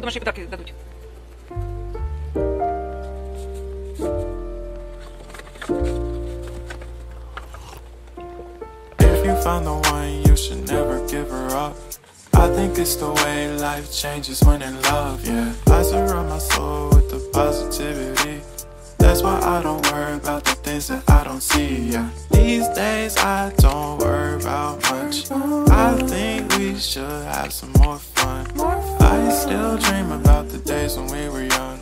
домашні подарки дадуть. If you found the one, you should never give her up. I think it's the way life changes when in love, yeah. I surround my soul with the positivity. That's why I don't worry about the things that I don't see, yeah. These days I don't worry about much. I think we should have some more fun. I still dream about the days when we were young.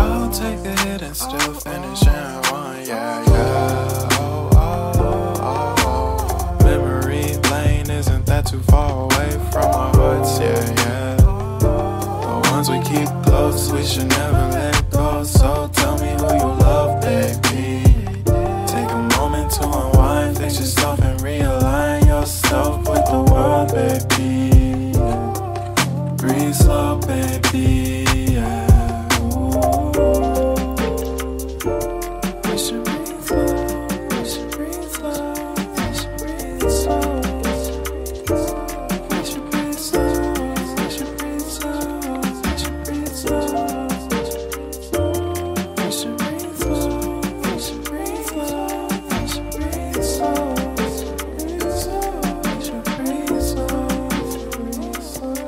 I'll take a hit and still finish in one, yeah, yeah. Oh, oh, oh, oh. Memory lane, isn't that too far away from our hearts, yeah, yeah. The ones we keep close, we should never let go. So tell me who you love, baby. Take a moment to unwind, fix yourself and realign yourself with the world, baby. Breathe slow, baby, yeah. We should breathe slow, we should breathe slow, we should breathe slow. We should breathe slow, we should breathe slow, we should breathe slow. We should breathe slow, we should breathe slow, we should breathe slow. We should breathe slow, breathe slow.